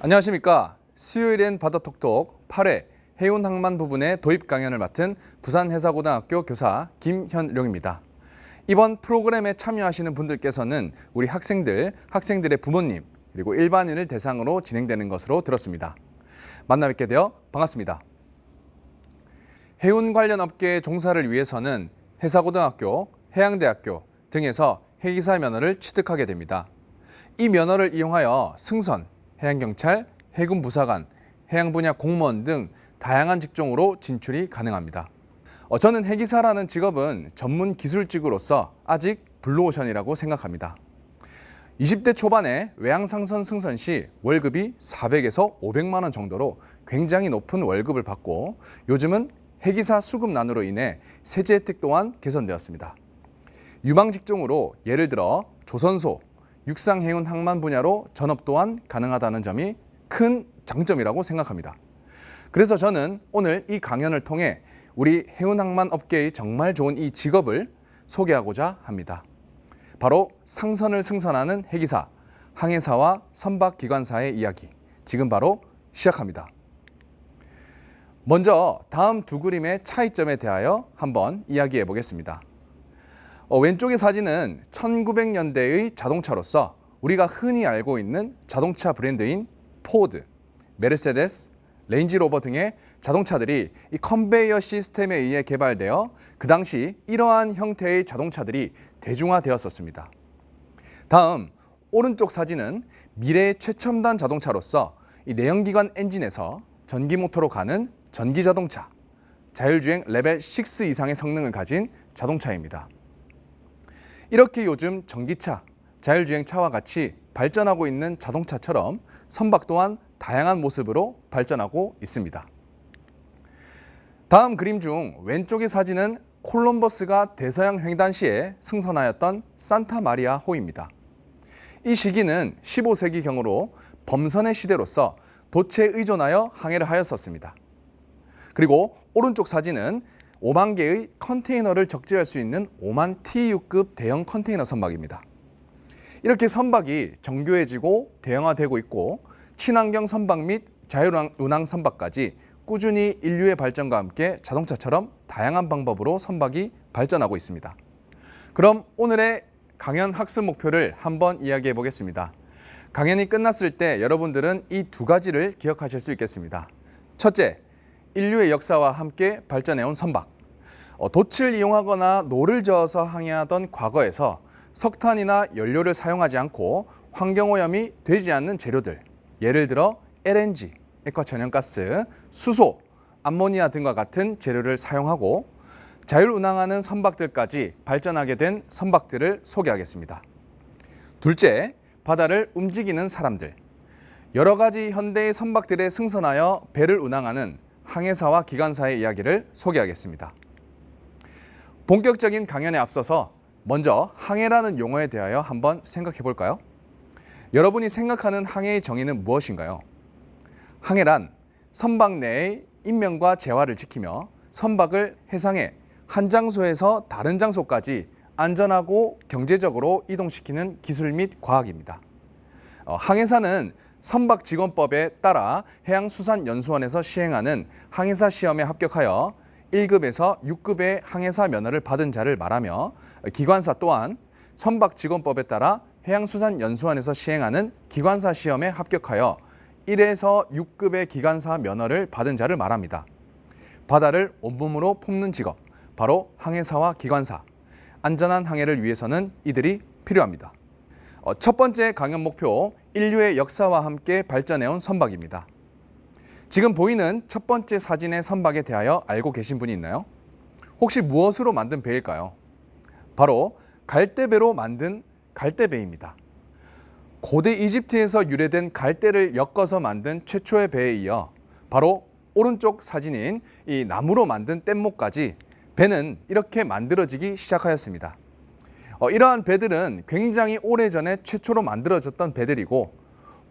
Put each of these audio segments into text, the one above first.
안녕하십니까. 수요일엔 바다톡톡 8회 해운항만 부분의 도입 강연을 맡은 부산해사고등학교 교사 김현룡입니다. 이번 프로그램에 참여하시는 분들께서는 우리 학생들, 학생들의 부모님, 그리고 일반인을 대상으로 진행되는 것으로 들었습니다. 만나 뵙게 되어 반갑습니다. 해운 관련 업계의 종사를 위해서는 해사고등학교, 해양대학교 등에서 해기사 면허를 취득하게 됩니다. 이 면허를 이용하여 승선, 해양경찰, 해군부사관, 해양분야 공무원 등 다양한 직종으로 진출이 가능합니다. 저는 해기사라는 직업은 전문 기술직으로서 아직 블루오션이라고 생각합니다. 20대 초반에 외항상선 승선 시 월급이 400에서 500만 원 정도로 굉장히 높은 월급을 받고 요즘은 해기사 수급난으로 인해 세제 혜택 또한 개선되었습니다. 유망 직종으로 예를 들어 조선소, 육상해운 항만 분야로 전업 또한 가능하다는 점이 큰 장점이라고 생각합니다. 그래서 저는 오늘 이 강연을 통해 우리 해운항만 업계의 정말 좋은 이 직업을 소개하고자 합니다. 바로 상선을 승선하는 해기사, 항해사와 선박기관사의 이야기, 지금 바로 시작합니다. 먼저 다음 두 그림의 차이점에 대하여 한번 이야기해 보겠습니다. 왼쪽의 사진은 1900년대의 자동차로서 우리가 흔히 알고 있는 자동차 브랜드인 포드, 메르세데스, 레인지로버 등의 자동차들이 이 컨베이어 시스템에 의해 개발되어 그 당시 이러한 형태의 자동차들이 대중화되었었습니다. 다음 오른쪽 사진은 미래의 최첨단 자동차로서 이 내연기관 엔진에서 전기 모터로 가는 전기자동차, 자율주행 레벨 6 이상의 성능을 가진 자동차입니다. 이렇게 요즘 전기차, 자율주행차와 같이 발전하고 있는 자동차처럼 선박 또한 다양한 모습으로 발전하고 있습니다. 다음 그림 중 왼쪽의 사진은 콜럼버스가 대서양 횡단 시에 승선하였던 산타마리아 호입니다. 이 시기는 15세기경으로 범선의 시대로서 돛에 의존하여 항해를 하였었습니다. 그리고 오른쪽 사진은 5만 개의 컨테이너를 적재할 수 있는 5만 TEU급 대형 컨테이너 선박입니다. 이렇게 선박이 정교해지고 대형화되고 있고 친환경 선박 및 자율운항 선박까지 꾸준히 인류의 발전과 함께 자동차처럼 다양한 방법으로 선박이 발전하고 있습니다. 그럼 오늘의 강연 학습 목표를 한번 이야기해 보겠습니다. 강연이 끝났을 때 여러분들은 이 두 가지를 기억하실 수 있겠습니다. 첫째, 인류의 역사와 함께 발전해온 선박. 돛을 이용하거나 노를 저어서 항해하던 과거에서 석탄이나 연료를 사용하지 않고 환경오염이 되지 않는 재료들, 예를 들어 LNG, 액화천연가스, 수소, 암모니아 등과 같은 재료를 사용하고 자율운항하는 선박들까지 발전하게 된 선박들을 소개하겠습니다. 둘째, 바다를 움직이는 사람들. 여러 가지 현대의 선박들에 승선하여 배를 운항하는 항해사와 기관사의 이야기를 소개하겠습니다. 본격적인 강연에 앞서서 먼저 항해라는 용어에 대하여 한번 생각해 볼까요? 여러분이 생각하는 항해의 정의는 무엇인가요? 항해란 선박 내의 인명과 재화를 지키며 선박을 해상에 한 장소에서 다른 장소까지 안전하고 경제적으로 이동시키는 기술 및 과학입니다. 항해사는 선박직원법에 따라 해양수산연수원에서 시행하는 항해사 시험에 합격하여 1급에서 6급의 항해사 면허를 받은 자를 말하며 기관사 또한 선박직원법에 따라 해양수산연수원에서 시행하는 기관사 시험에 합격하여 1에서 6급의 기관사 면허를 받은 자를 말합니다. 바다를 온몸으로 품는 직업, 바로 항해사와 기관사. 안전한 항해를 위해서는 이들이 필요합니다. 첫 번째 강연 목표, 인류의 역사와 함께 발전해온 선박입니다. 지금 보이는 첫 번째 사진의 선박에 대하여 알고 계신 분이 있나요? 혹시 무엇으로 만든 배일까요? 바로 갈대배로 만든 갈대배입니다. 고대 이집트에서 유래된 갈대를 엮어서 만든 최초의 배에 이어 바로 오른쪽 사진인 이 나무로 만든 뗏목까지 배는 이렇게 만들어지기 시작하였습니다. 이러한 배들은 굉장히 오래전에 최초로 만들어졌던 배들이고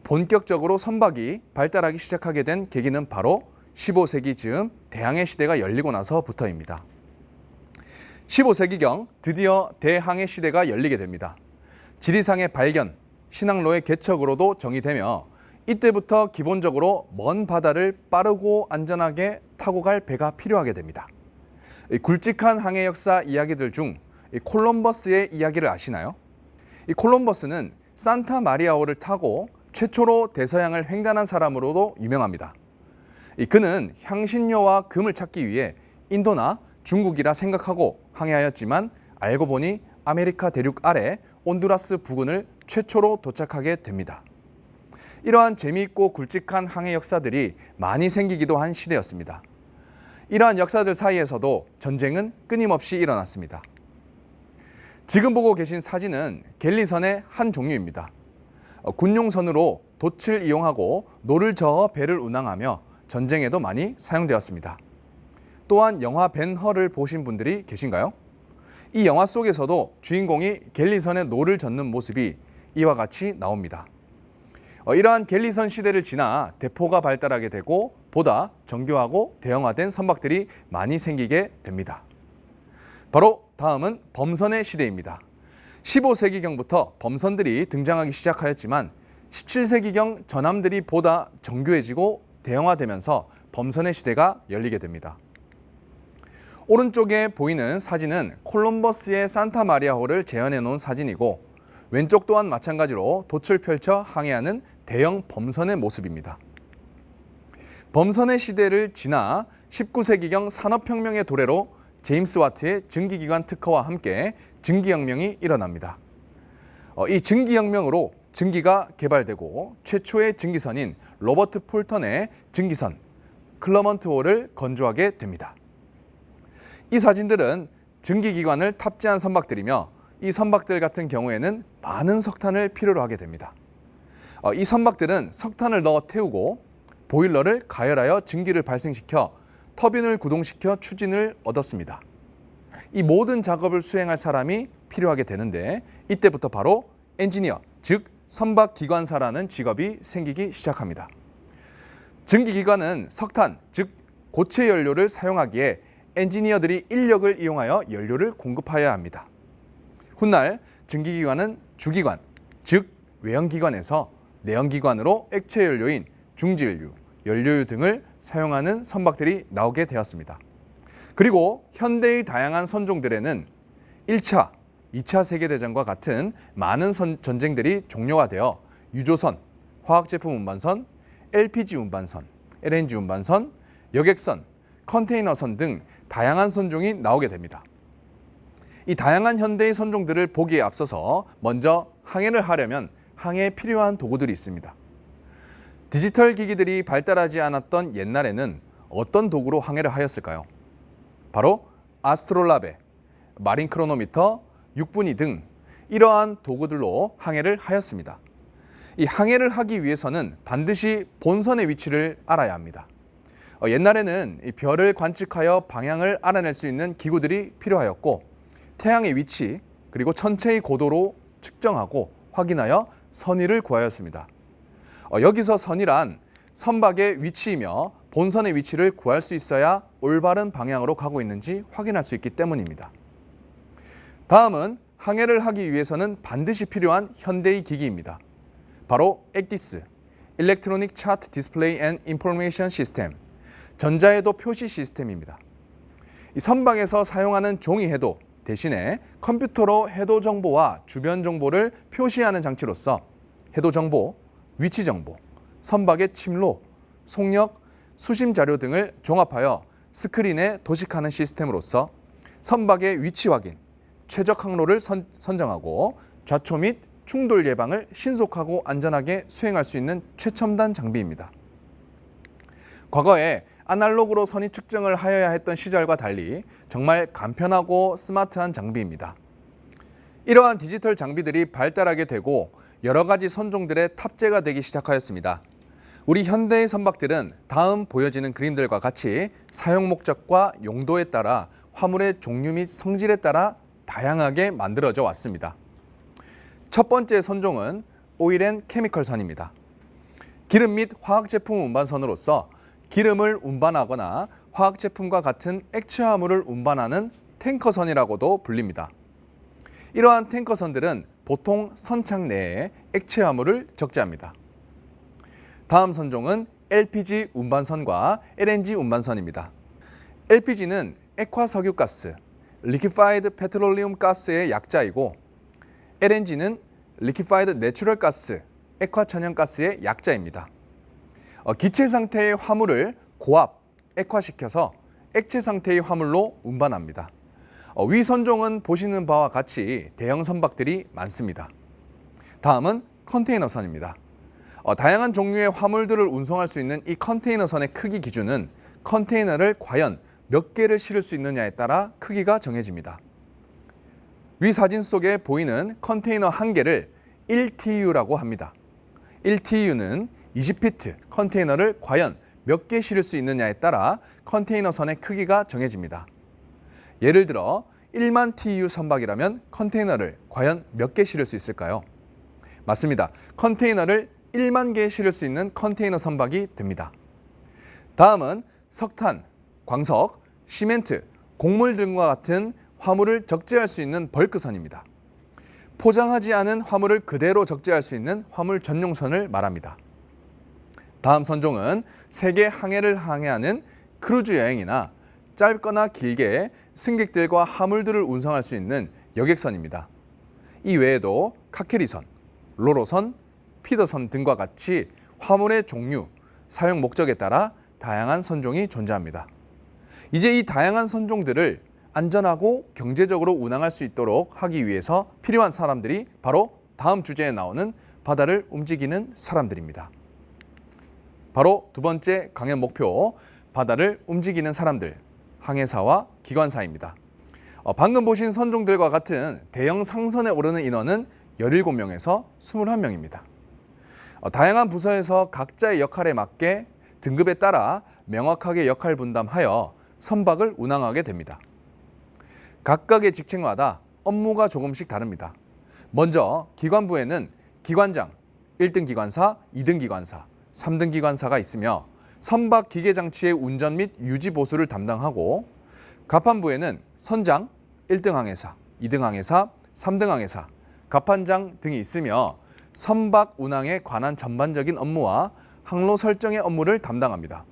본격적으로 선박이 발달하기 시작하게 된 계기는 바로 15세기 즈음 대항해 시대가 열리고 나서부터입니다. 15세기경 드디어 대항해 시대가 열리게 됩니다. 지리상의 발견, 신항로의 개척으로도 정의되며 이때부터 기본적으로 먼 바다를 빠르고 안전하게 타고 갈 배가 필요하게 됩니다. 이 굵직한 항해 역사 이야기들 중 콜럼버스의 이야기를 아시나요? 이 콜럼버스는 산타 마리아호를 타고 최초로 대서양을 횡단한 사람으로도 유명합니다. 그는 향신료와 금을 찾기 위해 인도나 중국이라 생각하고 항해하였지만 알고 보니 아메리카 대륙 아래 온두라스 부근을 최초로 도착하게 됩니다. 이러한 재미있고 굵직한 항해 역사들이 많이 생기기도 한 시대였습니다. 이러한 역사들 사이에서도 전쟁은 끊임없이 일어났습니다. 지금 보고 계신 사진은 갤리선의 한 종류입니다. 군용선으로 돛을 이용하고 노를 저어 배를 운항하며 전쟁에도 많이 사용되었습니다. 또한 영화 벤허를 보신 분들이 계신가요? 이 영화 속에서도 주인공이 갤리선의 노를 젓는 모습이 이와 같이 나옵니다. 이러한 갤리선 시대를 지나 대포가 발달하게 되고 보다 정교하고 대형화된 선박들이 많이 생기게 됩니다. 바로 다음은 범선의 시대입니다. 15세기경부터 범선들이 등장하기 시작하였지만 17세기경 전함들이 보다 정교해지고 대형화되면서 범선의 시대가 열리게 됩니다. 오른쪽에 보이는 사진은 콜럼버스의 산타 마리아호를 재현해 놓은 사진이고 왼쪽 또한 마찬가지로 돛을 펼쳐 항해하는 대형 범선의 모습입니다. 범선의 시대를 지나 19세기경 산업혁명의 도래로 제임스 와트의 증기기관 특허와 함께 증기혁명이 일어납니다. 이 증기혁명으로 증기가 개발되고 최초의 증기선인 로버트 폴턴의 증기선 클러먼트호를 건조하게 됩니다. 이 사진들은 증기기관을 탑재한 선박들이며 이 선박들 같은 경우에는 많은 석탄을 필요로 하게 됩니다. 이 선박들은 석탄을 넣어 태우고 보일러를 가열하여 증기를 발생시켜 터빈을 구동시켜 추진을 얻었습니다. 이 모든 작업을 수행할 사람이 필요하게 되는데 이때부터 바로 엔지니어, 즉 선박기관사라는 직업이 생기기 시작합니다. 증기기관은 석탄, 즉 고체 연료를 사용하기에 엔지니어들이 인력을 이용하여 연료를 공급하여야 합니다. 훗날 증기기관은 주기관, 즉 외연기관에서 내연기관으로 액체 연료인 중질유, 연료유 등을 사용하는 선박들이 나오게 되었습니다. 그리고 현대의 다양한 선종들에는 1차, 2차 세계대전과 같은 많은 전쟁들이 종료가 되어 유조선, 화학제품 운반선, LPG 운반선, LNG 운반선, 여객선, 컨테이너선 등 다양한 선종이 나오게 됩니다. 이 다양한 현대의 선종들을 보기에 앞서서 먼저 항해를 하려면 항해에 필요한 도구들이 있습니다. 디지털 기기들이 발달하지 않았던 옛날에는 어떤 도구로 항해를 하였을까요? 바로 아스트롤라베, 마린 크로노미터, 육분이 등 이러한 도구들로 항해를 하였습니다. 이 항해를 하기 위해서는 반드시 본선의 위치를 알아야 합니다. 옛날에는 이 별을 관측하여 방향을 알아낼 수 있는 기구들이 필요하였고 태양의 위치 그리고 천체의 고도로 측정하고 확인하여 선의를 구하였습니다. 여기서 선이란 선박의 위치이며 본선의 위치를 구할 수 있어야 올바른 방향으로 가고 있는지 확인할 수 있기 때문입니다. 다음은 항해를 하기 위해서는 반드시 필요한 현대의 기기입니다. 바로 엑디스, Electronic Chart Display and Information System, 전자해도 표시 시스템입니다. 이 선박에서 사용하는 종이 해도 대신에 컴퓨터로 해도 정보와 주변 정보를 표시하는 장치로서 해도 정보, 위치 정보, 선박의 침로, 속력, 수심 자료 등을 종합하여 스크린에 도식하는 시스템으로서 선박의 위치 확인, 최적 항로를 선정하고 좌초 및 충돌 예방을 신속하고 안전하게 수행할 수 있는 최첨단 장비입니다. 과거에 아날로그로 선의 측정을 하여야 했던 시절과 달리 정말 간편하고 스마트한 장비입니다. 이러한 디지털 장비들이 발달하게 되고 여러 가지 선종들의 탑재가 되기 시작하였습니다. 우리 현대의 선박들은 다음 보여지는 그림들과 같이 사용 목적과 용도에 따라 화물의 종류 및 성질에 따라 다양하게 만들어져 왔습니다. 첫 번째 선종은 오일 앤 케미컬 선입니다. 기름 및 화학제품 운반선으로서 기름을 운반하거나 화학제품과 같은 액체화물을 운반하는 탱커선이라고도 불립니다. 이러한 탱커선들은 보통 선창 내에 액체화물을 적재합니다. 다음 선종은 LPG 운반선과 LNG 운반선입니다. LPG는 액화석유가스, Liquefied Petroleum Gas의 약자이고 LNG는 Liquefied Natural Gas, 액화천연가스의 약자입니다. 기체 상태의 화물을 고압, 액화시켜서 액체 상태의 화물로 운반합니다. 위 선종은 보시는 바와 같이 대형 선박들이 많습니다. 다음은 컨테이너선입니다. 다양한 종류의 화물들을 운송할 수 있는 이 컨테이너선의 크기 기준은 컨테이너를 과연 몇 개를 실을 수 있느냐에 따라 크기가 정해집니다. 위 사진 속에 보이는 컨테이너 한 개를 1TU라고 합니다. 1TU는 20피트 컨테이너를 과연 몇 개 실을 수 있느냐에 따라 컨테이너선의 크기가 정해집니다. 예를 들어 1만 TU 선박이라면 컨테이너를 과연 몇 개 실을 수 있을까요? 맞습니다. 컨테이너를 1만 개 실을 수 있는 컨테이너 선박이 됩니다. 다음은 석탄, 광석, 시멘트, 곡물 등과 같은 화물을 적재할 수 있는 벌크선입니다. 포장하지 않은 화물을 그대로 적재할 수 있는 화물 전용선을 말합니다. 다음 선종은 세계 항해를 항해하는 크루즈 여행이나 짧거나 길게 승객들과 화물들을 운송할 수 있는 여객선입니다. 이 외에도 카케리선, 로로선, 피더선 등과 같이 화물의 종류, 사용 목적에 따라 다양한 선종이 존재합니다. 이제 이 다양한 선종들을 안전하고 경제적으로 운항할 수 있도록 하기 위해서 필요한 사람들이 바로 다음 주제에 나오는 바다를 움직이는 사람들입니다. 바로 두 번째 강연 목표, 바다를 움직이는 사람들, 항해사와 기관사입니다. 방금 보신 선종들과 같은 대형 상선에 오르는 인원은 17명에서 21명입니다. 다양한 부서에서 각자의 역할에 맞게 등급에 따라 명확하게 역할 분담하여 선박을 운항하게 됩니다. 각각의 직책마다 업무가 조금씩 다릅니다. 먼저 기관부에는 기관장, 1등 기관사, 2등 기관사, 3등 기관사가 있으며 선박 기계 장치의 운전 및 유지 보수를 담당하고 갑판부에는 선장, 1등 항해사, 2등 항해사, 3등 항해사, 갑판장 등이 있으며 선박 운항에 관한 전반적인 업무와 항로 설정의 업무를 담당합니다.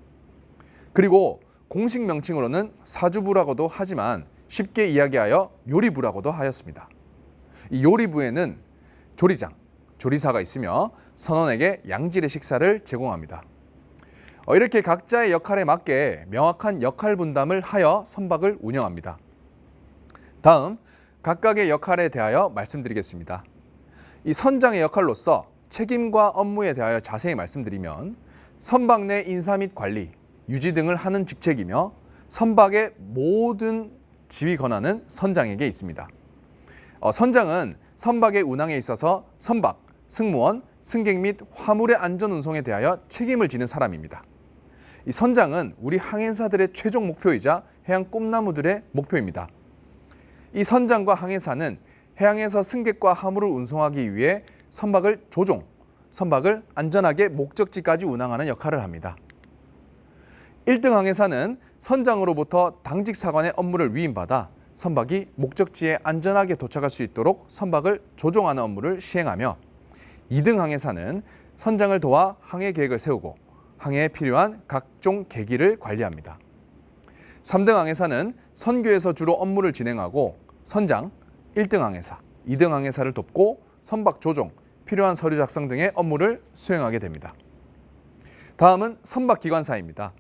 그리고 공식 명칭으로는 사주부라고도 하지만 쉽게 이야기하여 요리부라고도 하였습니다. 이 요리부에는 조리장, 조리사가 있으며 선원에게 양질의 식사를 제공합니다. 이렇게 각자의 역할에 맞게 명확한 역할 분담을 하여 선박을 운영합니다. 다음, 각각의 역할에 대하여 말씀드리겠습니다. 이 선장의 역할로서 책임과 업무에 대하여 자세히 말씀드리면 선박 내 인사 및 관리, 유지 등을 하는 직책이며 선박의 모든 지휘 권한은 선장에게 있습니다. 선장은 선박의 운항에 있어서 선박, 승무원, 승객 및 화물의 안전 운송에 대하여 책임을 지는 사람입니다. 이 선장은 우리 항해사들의 최종 목표이자 해양 꿈나무들의 목표입니다. 이 선장과 항해사는 해양에서 승객과 화물을 운송하기 위해 선박을 조종, 선박을 안전하게 목적지까지 운항하는 역할을 합니다. 1등 항해사는 선장으로부터 당직 사관의 업무를 위임받아 선박이 목적지에 안전하게 도착할 수 있도록 선박을 조종하는 업무를 시행하며 2등 항해사는 선장을 도와 항해 계획을 세우고 항해에 필요한 각종 계기를 관리합니다. 3등 항해사는 선교에서 주로 업무를 진행하고 선장, 1등 항해사, 2등 항해사를 돕고 선박 조종, 필요한 서류 작성 등의 업무를 수행하게 됩니다. 다음은 선박 기관사입니다.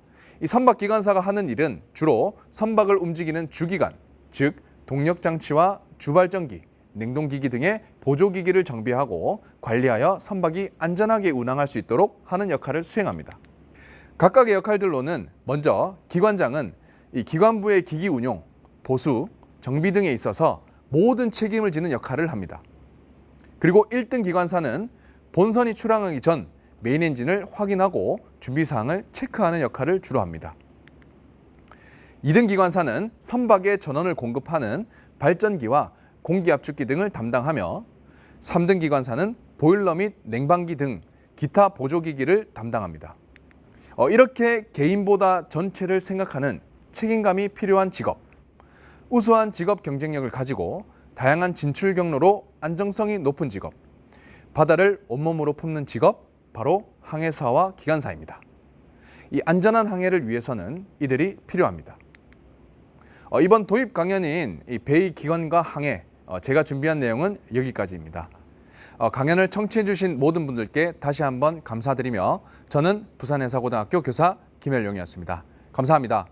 이 선박 기관사가 하는 일은 주로 선박을 움직이는 주기관, 즉 동력 장치와 주발전기, 냉동기기 등의 보조기기를 정비하고 관리하여 선박이 안전하게 운항할 수 있도록 하는 역할을 수행합니다. 각각의 역할들로는 먼저 기관장은 이 기관부의 기기 운용, 보수, 정비 등에 있어서 모든 책임을 지는 역할을 합니다. 그리고 1등 기관사는 본선이 출항하기 전 메인 엔진을 확인하고 준비사항을 체크하는 역할을 주로 합니다. 2등 기관사는 선박에 전원을 공급하는 발전기와 공기압축기 등을 담당하며 3등 기관사는 보일러 및 냉방기 등 기타 보조기기를 담당합니다. 이렇게 개인보다 전체를 생각하는 책임감이 필요한 직업, 우수한 직업 경쟁력을 가지고 다양한 진출 경로로 안정성이 높은 직업, 바다를 온몸으로 품는 직업, 바로 항해사와 기관사입니다. 이 안전한 항해를 위해서는 이들이 필요합니다. 이번 도입 강연인 이 베이 기관과 항해, 제가 준비한 내용은 여기까지입니다. 강연을 청취해 주신 모든 분들께 다시 한번 감사드리며 저는 부산해사고등학교 교사 김열용이었습니다. 감사합니다.